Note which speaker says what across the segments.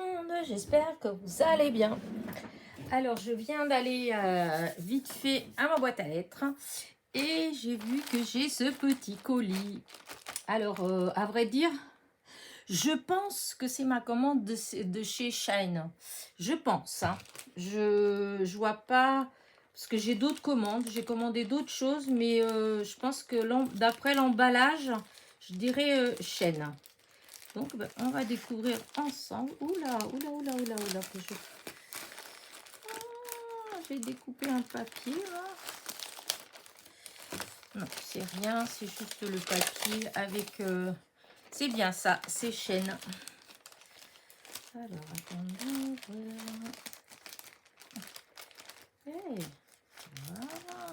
Speaker 1: monde, j'espère que vous allez bien. Alors, je viens d'aller vite fait à ma boîte à lettres et j'ai vu que j'ai ce petit colis. Alors, à vrai dire, je pense que c'est ma commande de chez Shine. Je pense, hein. Je vois pas, parce que j'ai d'autres commandes, j'ai commandé d'autres choses, mais je pense que d'après l'emballage, je dirais Shine. Donc, ben, on va découvrir ensemble. Oula, oula, oula, oula, oula. J'ai découpé un papier, là. Non, c'est rien, c'est juste le papier avec... C'est bien ça, c'est chaîne. Alors, attendez, voilà. Hey, voilà.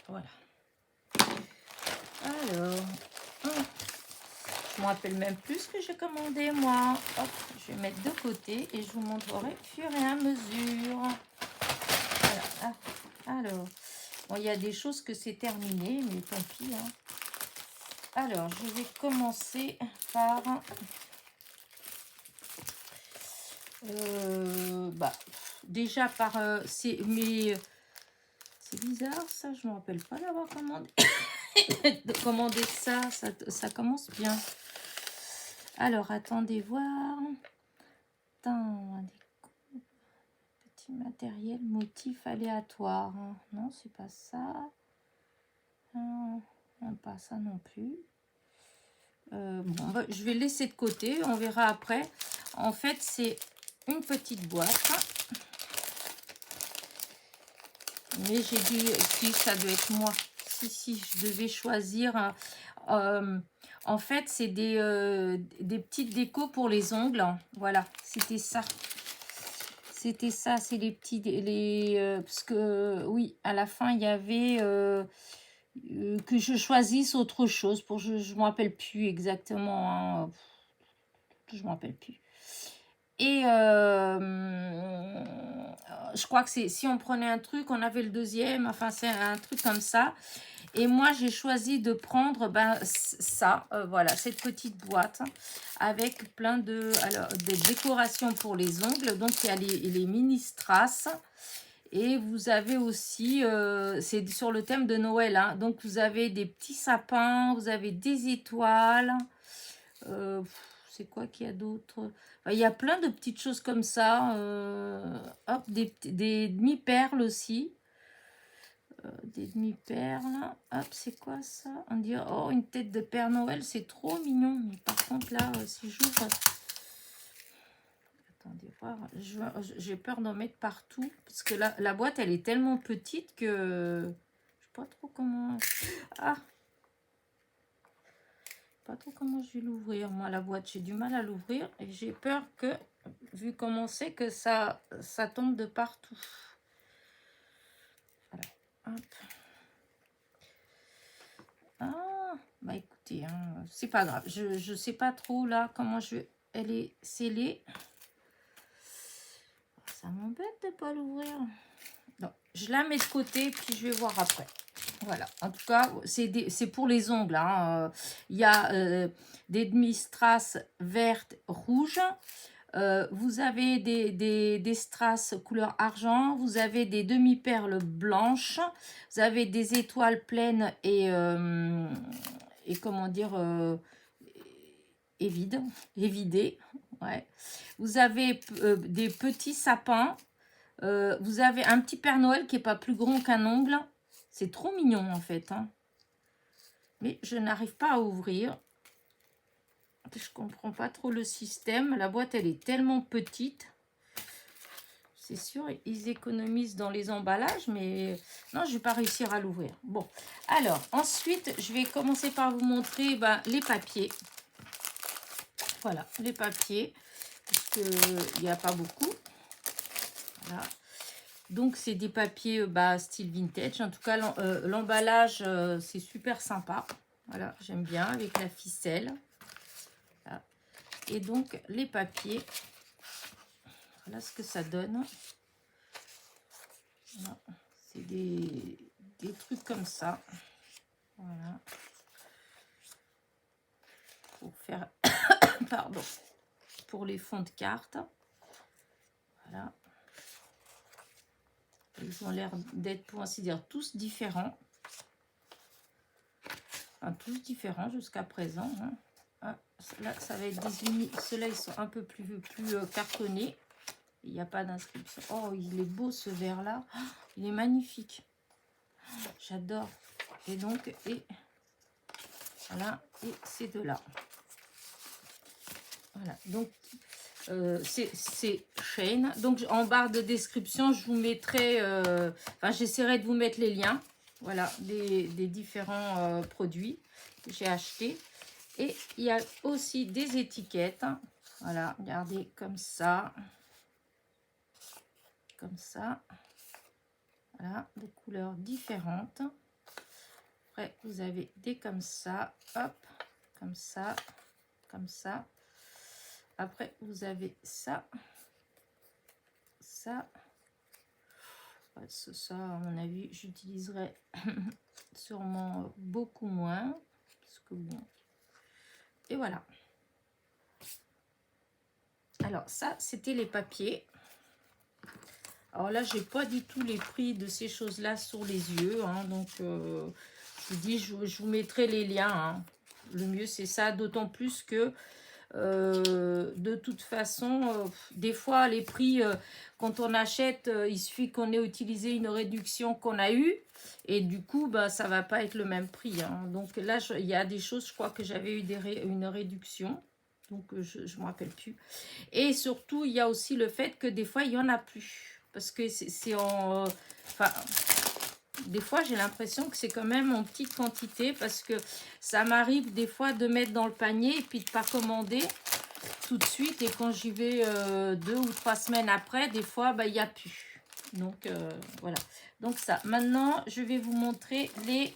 Speaker 1: Voilà. Alors, je me rappelle même plus ce que j'ai commandé, moi. Hop, je vais mettre de côté et je vous montrerai au fur et à mesure. Voilà. Alors, bon, il y a des choses que c'est terminé, mais tant pis, hein. Alors, je vais commencer par... déjà par... c'est bizarre, ça, je ne me rappelle pas d'avoir commandé. De commander ça commence bien. Alors, attendez voir. Attends, petit matériel, motif aléatoire. Non, c'est pas ça. Non, pas ça non plus. Bon, je vais laisser de côté, on verra après. En fait, c'est une petite boîte. Mais j'ai dit, si, ça doit être moi. Si, je devais choisir. En fait, c'est des petites décos pour les ongles. Voilà, c'était ça. C'était ça, c'est les petits... parce que, oui, à la fin, il y avait... que je choisisse autre chose. Je ne me rappelle plus exactement. Hein. Je ne me rappelle plus. Et je crois que si on prenait un truc, on avait le deuxième. Enfin, c'est un truc comme ça. Et moi, j'ai choisi de prendre ça. Voilà, cette petite boîte avec plein de décorations pour les ongles. Donc, il y a les mini strass. Et vous avez aussi, c'est sur le thème de Noël. Hein. Donc, vous avez des petits sapins, vous avez des étoiles. C'est quoi qu'il y a d'autre? Enfin, il y a plein de petites choses comme ça. Hop, des demi-perles aussi. Des demi-perles. Hop, c'est quoi ça? On dirait, oh, une tête de Père Noël, c'est trop mignon. Mais par contre, là, si j'ouvre... Attendez, voir. J'ai peur d'en mettre partout. Parce que la boîte, elle est tellement petite que... Je sais pas trop comment... Ah! Pas trop comment je vais l'ouvrir. Moi, la boîte, j'ai du mal à l'ouvrir. Et j'ai peur que, vu comment c'est, que ça tombe de partout. Voilà. Hop. Ah, bah écoutez, hein, c'est pas grave. Je sais pas trop là comment elle est scellée. Ça m'embête de pas l'ouvrir. Non, je la mets de côté puis je vais voir après. Voilà, en tout cas, c'est pour les ongles. Hein. Il y a des demi-strass vertes, rouges. Vous avez des strass couleur argent. Vous avez des demi-perles blanches. Vous avez des étoiles pleines et comment dire, évidées. Ouais. Vous avez des petits sapins. Vous avez un petit Père Noël qui n'est pas plus grand qu'un ongle. C'est trop mignon en fait. Hein. Mais je n'arrive pas à ouvrir. Je comprends pas trop le système. La boîte, elle est tellement petite. C'est sûr, ils économisent dans les emballages, mais non, je ne vais pas réussir à l'ouvrir. Bon, alors, ensuite, je vais commencer par vous montrer les papiers. Voilà, les papiers, parce qu'il n'y a pas beaucoup. Voilà. Donc, c'est des papiers style vintage. En tout cas, l'emballage, c'est super sympa. Voilà, j'aime bien, avec la ficelle. Voilà. Et donc, les papiers, voilà ce que ça donne. Voilà. C'est des trucs comme ça. Voilà. Pour faire, pardon, pour les fonds de cartes. Voilà. Ils ont l'air d'être, pour ainsi dire, tous différents. Enfin, tous différents jusqu'à présent. Hein. Ah, là, ça va être des unis. Ceux-là, ils sont un peu plus cartonnés. Il n'y a pas d'inscription. Oh, il est beau ce verre-là. Oh, il est magnifique. J'adore. Et donc, et voilà, et ces deux-là. Voilà, donc c'est Shane. Donc en barre de description, je vous mettrai, enfin j'essaierai de vous mettre les liens, voilà, des différents produits que j'ai achetés. Et il y a aussi des étiquettes, voilà, regardez comme ça, voilà, de couleurs différentes. Après vous avez des comme ça, hop, comme ça, comme ça. Après, vous avez ça, ça. Ça, à mon avis, j'utiliserai sûrement beaucoup moins. Parce que bon. Et voilà. Alors, ça, c'était les papiers. Alors là, j'ai pas du tout les prix de ces choses-là sur les yeux. Hein, donc, je vous dis, je vous mettrai les liens. Hein. Le mieux, c'est ça. D'autant plus que de toute façon, des fois les prix, quand on achète, il suffit qu'on ait utilisé une réduction qu'on a eue et du coup bah, ça va pas être le même prix. Hein. Donc là, il y a des choses, je crois que j'avais eu une réduction, donc je ne me rappelle plus. Et surtout, il y a aussi le fait que des fois, il y en a plus. Parce que c'est en... Enfin, des fois, j'ai l'impression que c'est quand même en petite quantité parce que ça m'arrive des fois de mettre dans le panier et puis de ne pas commander tout de suite. Et quand j'y vais 2 ou 3 semaines après, des fois, bah, il n'y a plus. Donc, voilà. Donc, ça. Maintenant, je vais vous montrer les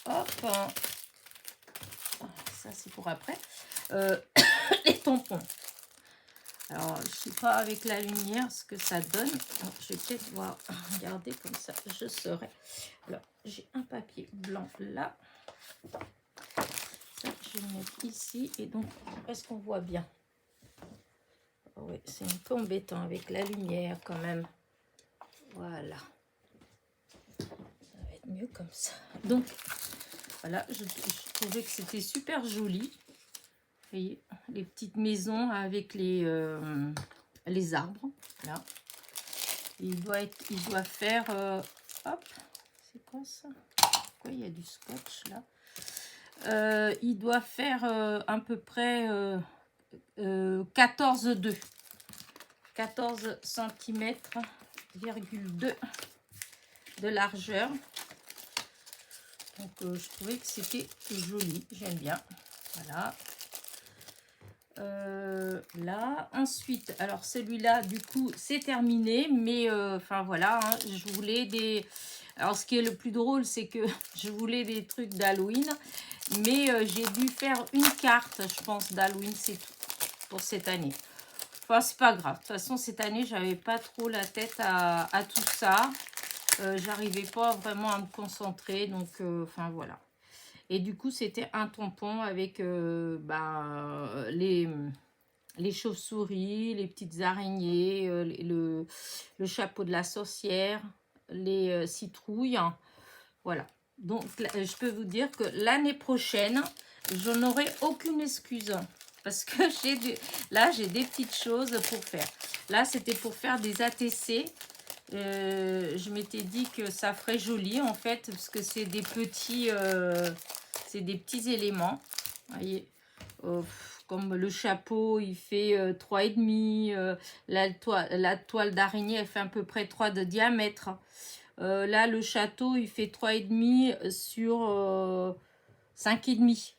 Speaker 1: hop. Ça, c'est pour après. Les tampons. Alors, je ne sais pas avec la lumière ce que ça donne. Alors, je vais peut-être voir, regarder comme ça, je saurai. Alors, j'ai un papier blanc là. Ça, je vais le mettre ici. Et donc, est-ce qu'on voit bien? Oh, oui, c'est un peu embêtant avec la lumière quand même. Voilà. Ça va être mieux comme ça. Donc, voilà, je trouvais que c'était super joli. Vous voyez, les petites maisons avec les arbres. Là. Il doit faire... hop, c'est quoi ça? Pourquoi il y a du scotch là? Il doit faire à peu près 14,2. 14 cm,2 de largeur. Donc je trouvais que c'était joli. J'aime bien. Voilà. Là ensuite, alors celui-là du coup c'est terminé, mais enfin voilà, hein, je voulais des... Alors ce qui est le plus drôle, c'est que je voulais des trucs d'Halloween, mais j'ai dû faire une carte, je pense, d'Halloween, c'est tout pour cette année. Enfin c'est pas grave, de toute façon cette année j'avais pas trop la tête à tout ça, j'arrivais pas vraiment à me concentrer, donc enfin voilà. Et du coup, c'était un tampon avec les chauves-souris, les petites araignées, le chapeau de la sorcière, les citrouilles. Voilà. Donc, je peux vous dire que l'année prochaine, je n'aurai aucune excuse. Parce que là, j'ai des petites choses pour faire. Là, c'était pour faire des ATC. Je m'étais dit que ça ferait joli, en fait, parce que c'est des petits... c'est des petits éléments. Vous voyez, comme le chapeau, il fait 3,5. La toile d'araignée, elle fait à peu près 3 de diamètre. Là, le château, il fait 3,5 sur 5,5.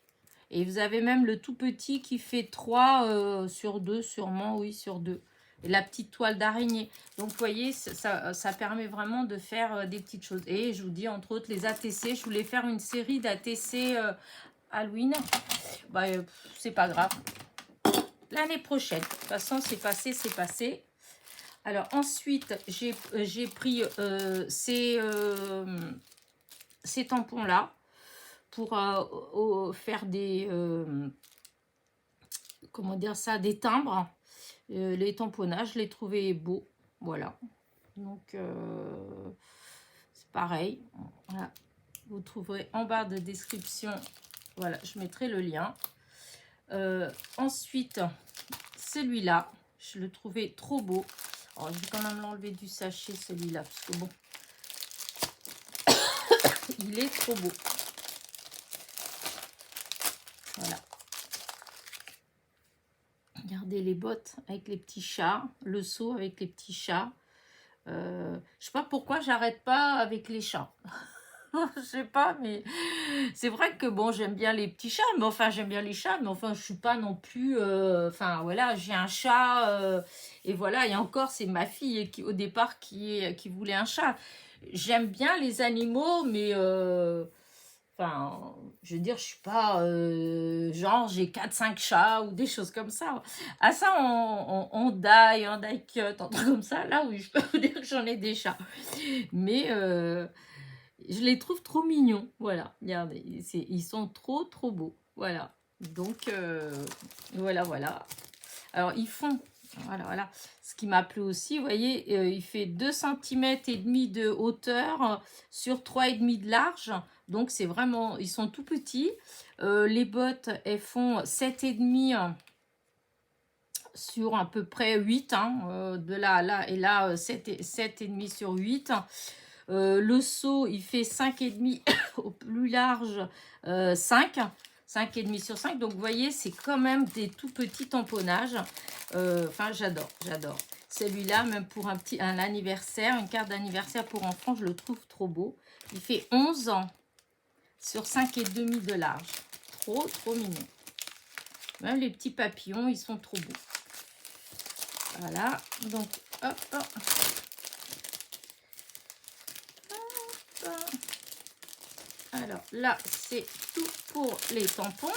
Speaker 1: Et vous avez même le tout petit qui fait 3 sur 2, sûrement, oui, sur 2. Et la petite toile d'araignée. Donc, vous voyez, ça permet vraiment de faire des petites choses. Et je vous dis, entre autres, les ATC. Je voulais faire une série d'ATC Halloween. Bah, c'est pas grave. L'année prochaine. De toute façon, c'est passé, c'est passé. Alors, ensuite, j'ai pris ces tampons-là. pour faire des, comment dire ça, des timbres. Les tamponnages, je les trouvais beaux. Voilà. Donc, c'est pareil. Voilà. Vous trouverez en barre de description. Voilà, je mettrai le lien. Ensuite, celui-là, je le trouvais trop beau. Alors, je vais quand même l'enlever du sachet, celui-là, parce que bon, il est trop beau. Voilà. Regardez les bottes avec les petits chats, le seau avec les petits chats. Je sais pas pourquoi j'arrête pas avec les chats. Je sais pas, mais c'est vrai que bon, j'aime bien les petits chats, mais enfin, j'aime bien les chats, mais enfin, je suis pas non plus. Enfin, voilà, j'ai un chat, et voilà, et encore, c'est ma fille qui, au départ, qui voulait un chat. J'aime bien les animaux, mais enfin, je veux dire, je suis pas genre j'ai 4 5 chats ou des choses comme ça. Ah ça, on die cut, un truc comme ça. Là, oui, je peux vous dire que j'en ai des chats. Mais je les trouve trop mignons. Voilà, regardez, ils sont trop, trop beaux. Voilà. Donc, voilà, voilà. Alors, ils font... Voilà, voilà. Ce qui m'a plu aussi, vous voyez, il fait 2 cm et demi de hauteur sur 3,5 de large. Donc, c'est vraiment... Ils sont tout petits. Les bottes, elles font 7,5 sur à peu près 8. De là à là. Et là, 7,5 sur 8. Le seau, il fait 5,5 au plus large, 5. 5,5 sur 5. Donc, vous voyez, c'est quand même des tout petits tamponnages. Enfin, j'adore, j'adore. Celui-là, même pour un anniversaire, une carte d'anniversaire pour enfants, je le trouve trop beau. Il fait 11 ans sur 5,5 de large. Trop, trop mignon. Même les petits papillons, ils sont trop beaux. Voilà. Donc, hop, hop. Alors là, c'est tout pour les tampons.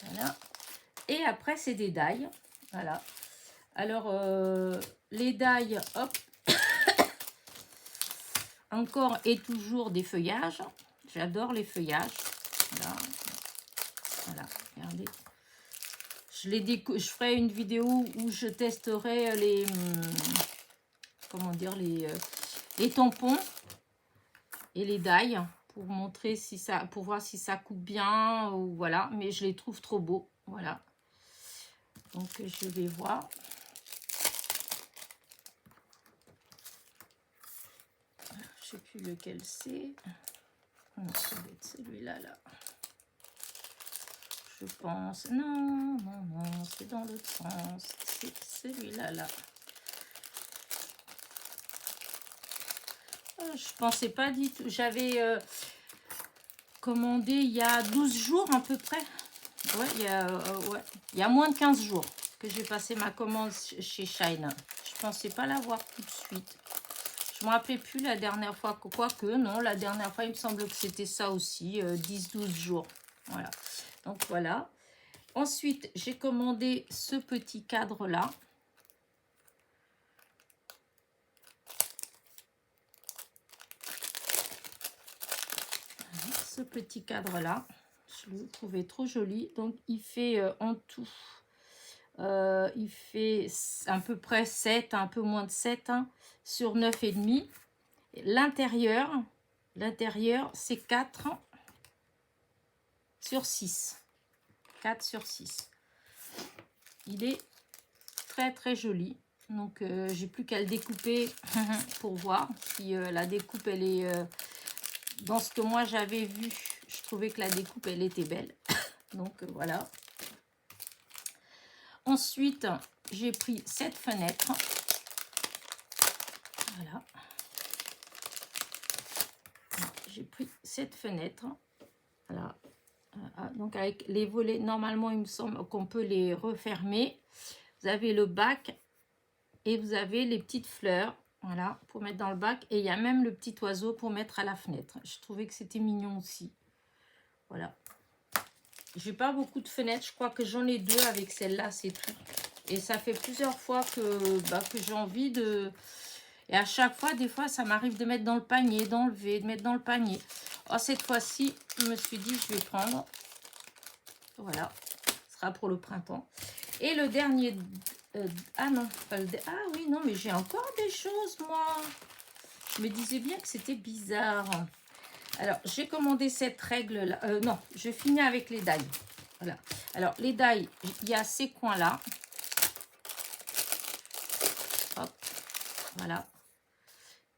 Speaker 1: Voilà. Et après, c'est des dailles. Voilà. Alors, les dailles, hop. Encore et toujours des feuillages. J'adore les feuillages. Voilà. Voilà, regardez. Je ferai une vidéo où je testerai les... comment dire, les tampons et les dailles pour montrer si ça, pour voir si ça coupe bien ou voilà, mais je les trouve trop beaux, voilà. Donc je vais voir. Je sais plus lequel c'est. Ça doit être celui-là là. Je pense. Non, non, non, c'est dans l'autre sens. C'est celui-là là. Je pensais pas du tout. J'avais commandé il y a 12 jours à peu près. Ouais, il y a moins de 15 jours que j'ai passé ma commande chez Shine. Je pensais pas l'avoir tout de suite. Je me rappelais plus la dernière fois. Quoique, non, la dernière fois, il me semble que c'était ça aussi. 10-12 jours. Voilà. Donc, voilà. Ensuite, j'ai commandé ce petit cadre-là. Ce petit cadre-là. Je le trouvais trop joli. Donc, il fait en tout... il fait à peu près 7, un peu moins de 7 sur 9,5. L'intérieur, c'est 4 sur 6. 4 sur 6. Il est très très joli. Donc, j'ai plus qu'à le découper pour voir si la découpe, elle est... dans ce que moi j'avais vu, je trouvais que la découpe, elle était belle. Donc, voilà. Ensuite, j'ai pris cette fenêtre. Voilà. J'ai pris cette fenêtre. Voilà. Donc, avec les volets, normalement, il me semble qu'on peut les refermer. Vous avez le bac et vous avez les petites fleurs. Voilà, pour mettre dans le bac. Et il y a même le petit oiseau pour mettre à la fenêtre. Je trouvais que c'était mignon aussi. Voilà. J'ai pas beaucoup de fenêtres. Je crois que j'en ai 2 avec celle-là, c'est tout. Et ça fait plusieurs fois que j'ai envie de... Et à chaque fois, des fois, ça m'arrive de mettre dans le panier, d'enlever, de mettre dans le panier. Oh, cette fois-ci, je me suis dit, je vais prendre. Voilà, ce sera pour le printemps. Et le dernier... ah non, pas le... Ah oui, non, mais j'ai encore des choses, moi. Je me disais bien que c'était bizarre. Alors, j'ai commandé cette règle-là. Non, je finis avec les die. Voilà. Alors, les die, il y a ces coins-là. Hop, voilà.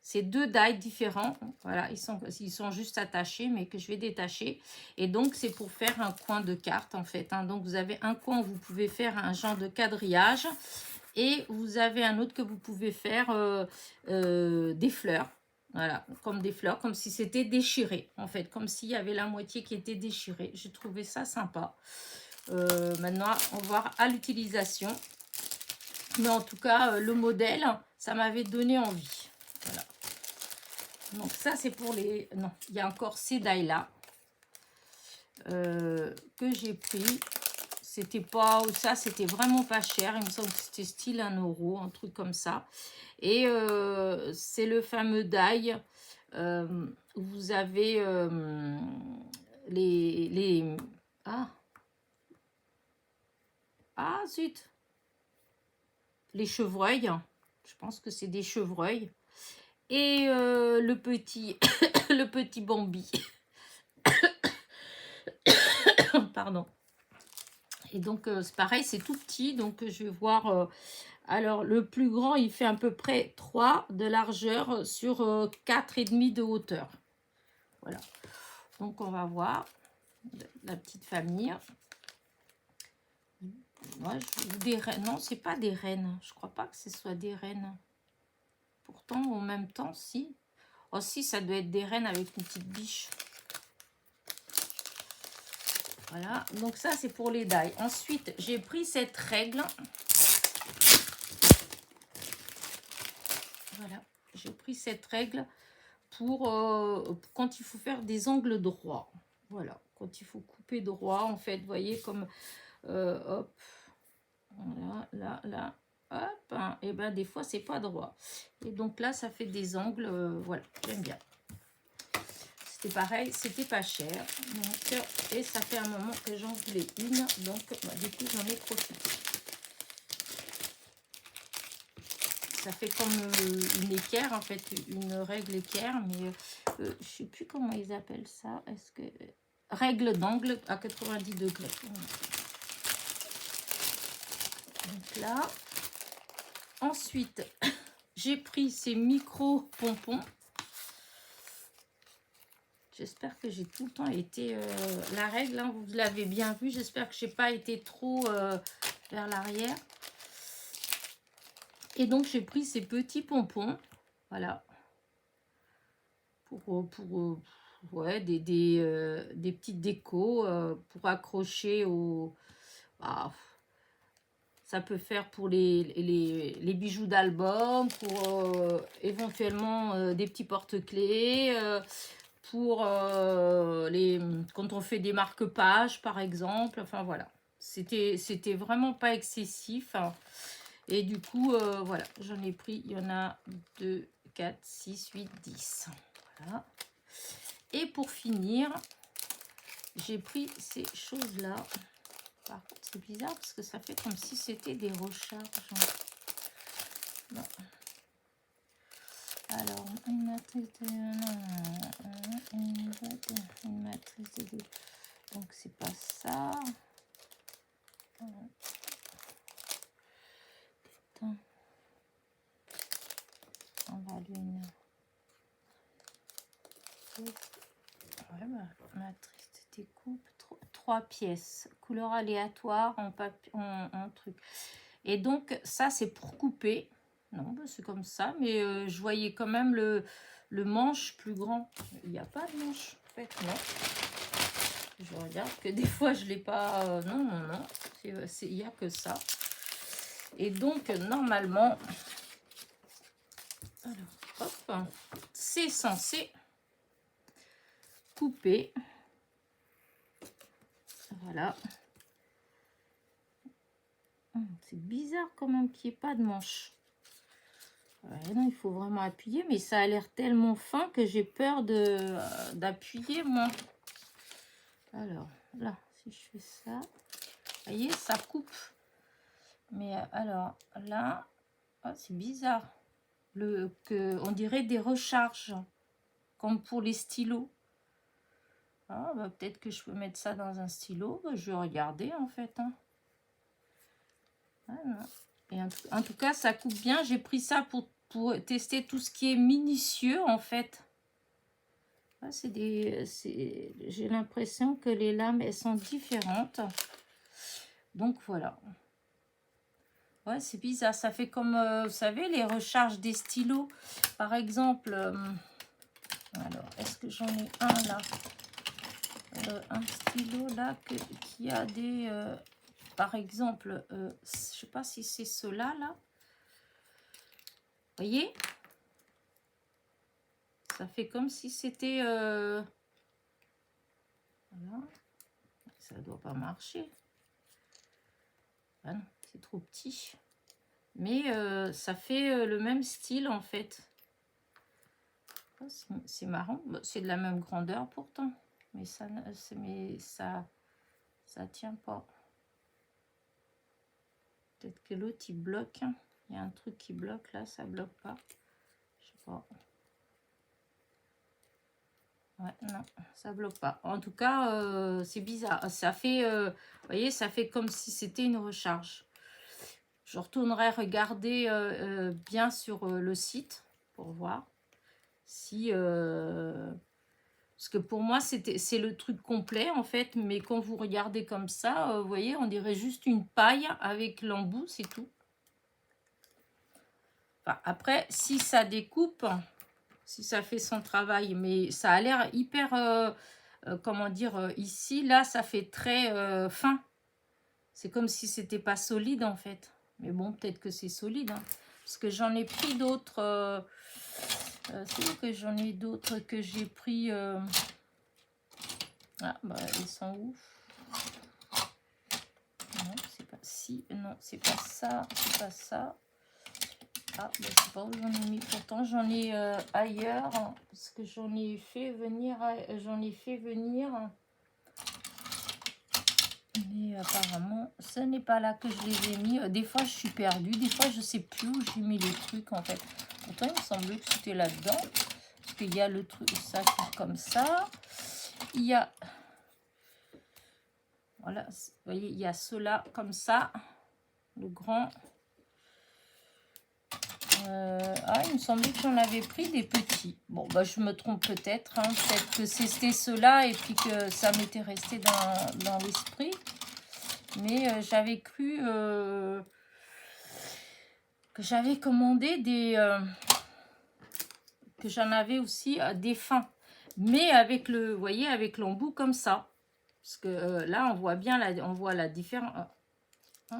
Speaker 1: C'est deux die différents. Voilà, ils sont juste attachés, mais que je vais détacher. Et donc, c'est pour faire un coin de carte, en fait. Hein. Donc, vous avez un coin où vous pouvez faire un genre de quadrillage. Et vous avez un autre que vous pouvez faire des fleurs. Voilà, comme des fleurs, comme si c'était déchiré, en fait. Comme s'il y avait la moitié qui était déchirée. J'ai trouvé ça sympa. Maintenant, on va voir à l'utilisation. Mais en tout cas, le modèle, ça m'avait donné envie. Voilà. Donc ça, c'est pour les... Non, il y a encore ces die-là que j'ai pris. C'était pas... Ça, c'était vraiment pas cher. Il me semble que c'était style 1 €, un truc comme ça. Et c'est le fameux die. Vous avez les... Ah, zut. Les chevreuils. Je pense que c'est des chevreuils. Et le petit le petit Bambi. Pardon. Et donc, c'est pareil, c'est tout petit. Donc, je vais voir... alors, le plus grand, il fait à peu près 3 de largeur sur 4,5 de hauteur. Voilà. Donc, on va voir la petite famille. Ouais, des rennes. Non, c'est pas des rennes. Je crois pas que ce soit des rennes. Pourtant, en même temps, si. Oh, si, ça doit être des rennes avec une petite biche. Voilà. Donc, ça, c'est pour les die. Ensuite, j'ai pris cette règle. Voilà. J'ai pris cette règle pour quand il faut faire des angles droits. Voilà. Quand il faut couper droit, en fait, vous voyez, comme... hop. Voilà, là, hop, hein, et ben des fois c'est pas droit. Et donc là ça fait des angles, voilà, j'aime bien. C'était pareil, c'était pas cher. Donc, et ça fait un moment que j'en voulais une, donc bah, du coup j'en ai profité. Ça fait comme une équerre, en fait, une règle équerre, mais je sais plus comment ils appellent ça. Est-ce que règle d'angle à 90 degrés. Donc là, ensuite, j'ai pris ces micro pompons. J'espère que j'ai tout le temps été la règle, hein, vous l'avez bien vu. J'espère que je n'ai pas été trop vers l'arrière. Et donc, j'ai pris ces petits pompons. Voilà. Pour ouais, des petites décos pour accrocher au... Ah, ça peut faire pour les bijoux d'album, pour éventuellement des petits porte-clés, pour quand on fait des marque-pages, par exemple. Enfin, voilà. C'était vraiment pas excessif. Hein. Et du coup, voilà, j'en ai pris, il y en a 2, 4, 6, 8, 10. Voilà. Et pour finir, j'ai pris ces choses-là. Par contre, c'est bizarre parce que ça fait comme si c'était des recharges. Non. Alors, une matrice de... une matrice de... Donc, c'est pas ça. Putain. On va lui... Ouais, matrice de découpe. 3 pièces. Couleur aléatoire en truc. Et donc, ça, c'est pour couper. Non, bah, c'est comme ça. Mais je voyais quand même le manche plus grand. Il n'y a pas de manche, en fait, non. Je regarde que des fois, je ne l'ai pas... non, non, non. Il n'y a que ça. Et donc, normalement... Alors, hop. C'est censé couper. Voilà. C'est bizarre quand même qu'il n'y ait pas de manche. Ouais, non, il faut vraiment appuyer, mais ça a l'air tellement fin que j'ai peur d'appuyer, moi. Alors, là, si je fais ça, vous voyez, ça coupe. Mais alors, là, oh, c'est bizarre. On dirait des recharges, comme pour les stylos. Ah, bah, peut-être que je peux mettre ça dans un stylo. Bah, je vais regarder, en fait. Hein. Ah, non. Et en tout cas, ça coupe bien. J'ai pris ça pour tester tout ce qui est minutieux, en fait. Ah, j'ai l'impression que les lames, elles sont différentes. Donc, voilà. Ouais, c'est bizarre. Ça fait comme, vous savez, les recharges des stylos. Par exemple, alors, est-ce que j'en ai un là un stylo là qui a des... par exemple, je sais pas si c'est ceux-là, là. Vous voyez? Ça fait comme si c'était... Voilà. Ça doit pas marcher. Ah non, c'est trop petit. Mais ça fait le même style, en fait. Oh, c'est marrant. C'est de la même grandeur, pourtant. Mais ça tient pas. Peut-être que l'autre, il bloque. Hein. Il y a un truc qui bloque, là. Ça bloque pas. Je sais pas. Ouais, non, ça bloque pas. En tout cas, c'est bizarre. Ça fait, vous voyez, ça fait comme si c'était une recharge. Je retournerai regarder bien sur le site pour voir si... parce que pour moi, c'est le truc complet, en fait. Mais quand vous regardez comme ça, vous voyez, on dirait juste une paille avec l'embout, c'est tout. Enfin, après, si ça découpe... si ça fait son travail, mais ça a l'air hyper, comment dire, ici, là, ça fait très fin. C'est comme si c'était pas solide, en fait. Mais bon, peut-être que c'est solide, hein, parce que j'en ai pris d'autres, c'est où que j'en ai d'autres que j'ai pris, ah, bah, ils sont où? Non, c'est pas, si, non, c'est pas ça, c'est pas ça. Ah, ben, je sais pas où j'en ai mis. Pourtant, j'en ai ailleurs. Parce que j'en ai fait venir. Mais apparemment, ce n'est pas là que je les ai mis. Des fois, je suis perdue. Des fois, je sais plus où j'ai mis les trucs, en fait. Pourtant, il me semblait que c'était là-dedans. Parce qu'il y a le truc, ça qui est comme ça. Il y a... Voilà, vous voyez, il y a ceux-là comme ça. Le grand... ah, il me semblait que j'en avais pris des petits. Bon, bah, je me trompe peut-être. Hein. Peut-être que c'était ceux-là et puis que ça m'était resté dans l'esprit. Mais j'avais cru que j'avais commandé des... que j'en avais aussi des fins. Mais avec le, vous voyez, avec l'embout comme ça. Parce que là, on voit bien, on voit la différence. Ah.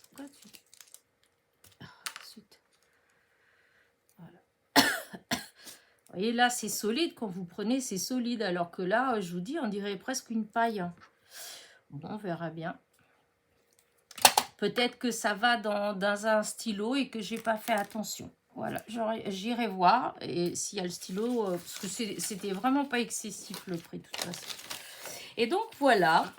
Speaker 1: Pourquoi tu... Voilà. Vous voyez, là, c'est solide. Quand vous prenez, c'est solide. Alors que là, je vous dis, on dirait presque une paille. Bon, on verra bien. Peut-être que ça va dans un stylo et que j'ai pas fait attention. Voilà, j'irai voir. Et s'il y a le stylo, parce que c'était vraiment pas excessif le prix de toute façon. Et donc, voilà.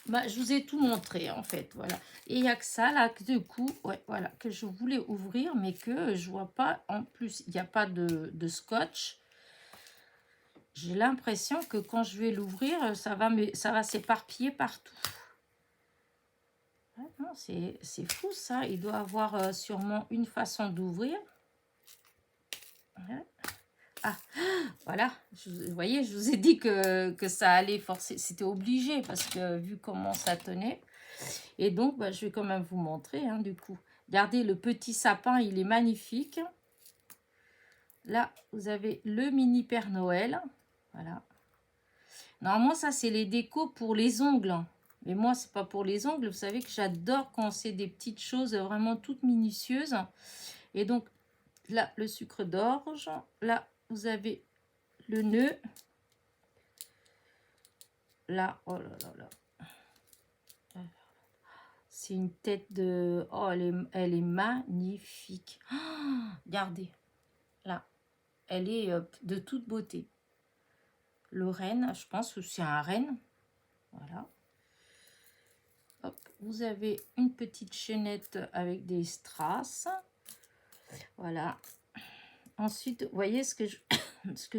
Speaker 1: Bah, je vous ai tout montré, en fait. Voilà. Et il n'y a que ça, là, que du coup, ouais, voilà, que je voulais ouvrir, mais que je vois pas. En plus, il n'y a pas de scotch. J'ai l'impression que quand je vais l'ouvrir, ça va s'éparpiller partout. Ah non, c'est fou, ça. Il doit avoir sûrement une façon d'ouvrir. Ouais. Ah, voilà. Vous voyez, je vous ai dit que ça allait forcer. C'était obligé, parce que vu comment ça tenait... Et donc, bah, je vais quand même vous montrer, hein, du coup. Regardez, le petit sapin, il est magnifique. Là, vous avez le mini Père Noël. Voilà. Normalement, ça, c'est les décos pour les ongles. Mais moi, c'est pas pour les ongles. Vous savez que j'adore quand c'est des petites choses vraiment toutes minutieuses. Et donc, là, le sucre d'orge. Là, vous avez le nœud. Là, oh là là là. C'est une tête de... Oh, elle est magnifique. Oh, regardez, là, elle est de toute beauté. Le renne, je pense que c'est un renne. Voilà. Hop, vous avez une petite chaînette avec des strass. Voilà. Ensuite, vous voyez ce que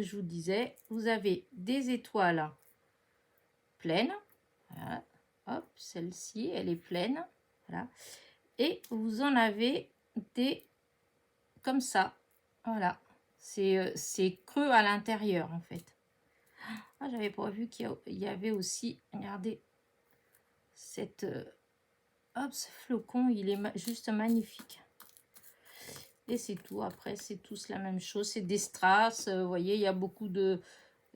Speaker 1: je vous disais. Vous avez des étoiles pleines. Voilà. Hop, celle-ci, elle est pleine. Voilà. Et vous en avez des comme ça. Voilà. C'est creux à l'intérieur, en fait. Ah, j'avais pas vu qu'il y avait aussi, regardez, cette... hop, ce flocon, il est juste magnifique. Et c'est tout. Après, c'est tous la même chose. C'est des strass. Vous voyez, il y a beaucoup de...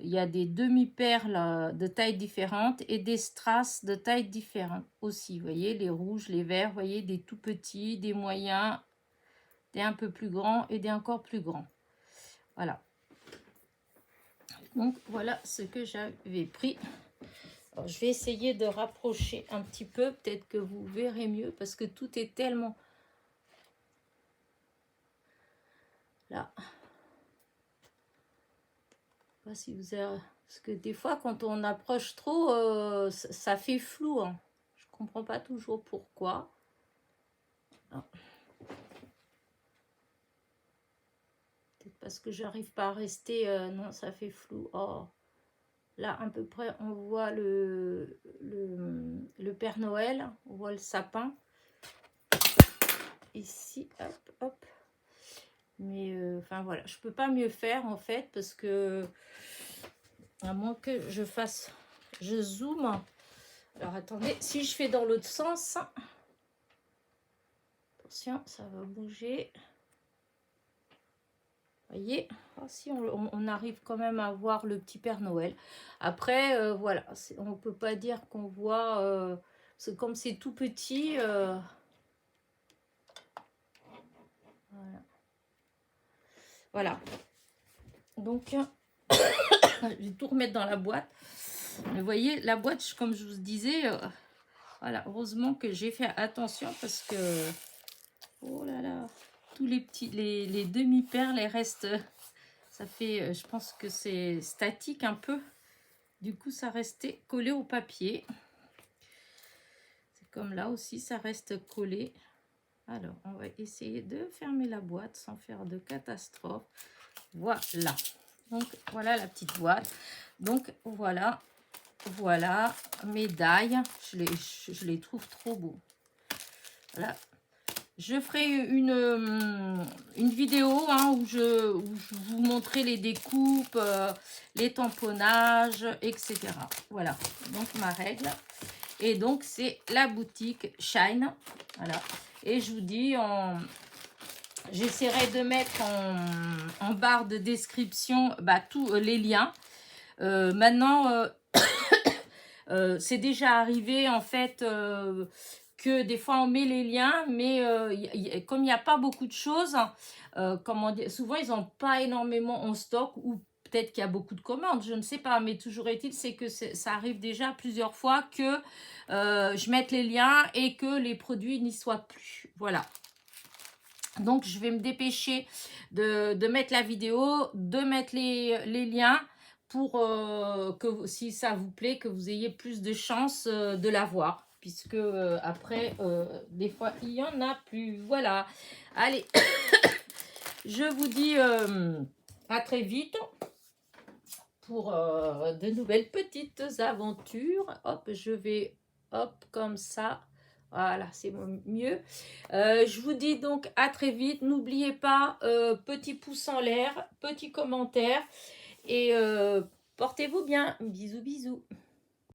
Speaker 1: Il y a des demi-perles de tailles différentes et des strass de tailles différentes aussi. Vous voyez, les rouges, les verts, vous voyez, des tout petits, des moyens, des un peu plus grands et des encore plus grands. Voilà. Donc, voilà ce que j'avais pris. Alors, je vais essayer de rapprocher un petit peu. Peut-être que vous verrez mieux parce que tout est tellement... Là. Je sais pas si vous avez... Parce que des fois, quand on approche trop, ça fait flou. Hein. Je comprends pas toujours pourquoi. Ah. Peut-être parce que j'arrive pas à rester... non, ça fait flou. Oh. Là, à peu près, on voit le Père Noël. On voit le sapin. Ici, hop, hop. Mais, enfin, voilà. Je peux pas mieux faire, en fait, parce que... À moins que je fasse... Je zoome. Alors, attendez. Si je fais dans l'autre sens... Attention, ça va bouger. Voyez, oh, si on arrive quand même à voir le petit Père Noël. Après, voilà, on ne peut pas dire qu'on voit... comme c'est tout petit... voilà. Donc, je vais tout remettre dans la boîte. Mais vous voyez, la boîte, comme je vous disais, voilà, heureusement que j'ai fait attention parce que... Oh là là, tous les petits, les demi-perles, elles restent... Ça fait, je pense que c'est statique un peu. Du coup, ça restait collé au papier. C'est comme là aussi, ça reste collé. Alors, on va essayer de fermer la boîte sans faire de catastrophe. Voilà. Donc, voilà la petite boîte. Donc, voilà. Voilà. Médailles. Je les trouve trop beaux. Voilà. Je ferai une vidéo hein, où je vous montrerai les découpes, les tamponnages, etc. Voilà, donc ma règle. Et donc, c'est la boutique Shine. Voilà. Et je vous dis, j'essaierai de mettre en barre de description tous les liens. Maintenant, c'est déjà arrivé, en fait... que des fois on met les liens, mais comme il n'y a pas beaucoup de choses, comment dire, souvent ils n'ont pas énormément en stock, ou peut-être qu'il y a beaucoup de commandes, je ne sais pas, mais toujours est-il, c'est que ça arrive déjà plusieurs fois que je mette les liens et que les produits n'y soient plus. Voilà. Donc je vais me dépêcher de mettre la vidéo, de mettre les liens pour que si ça vous plaît, que vous ayez plus de chances de l'avoir. Puisque après, des fois, il n'y en a plus. Voilà. Allez, je vous dis à très vite pour de nouvelles petites aventures. Hop, je vais, hop, comme ça. Voilà, c'est mieux. Je vous dis donc à très vite. N'oubliez pas, petit pouce en l'air, petit commentaire. Et portez-vous bien. Bisous, bisous.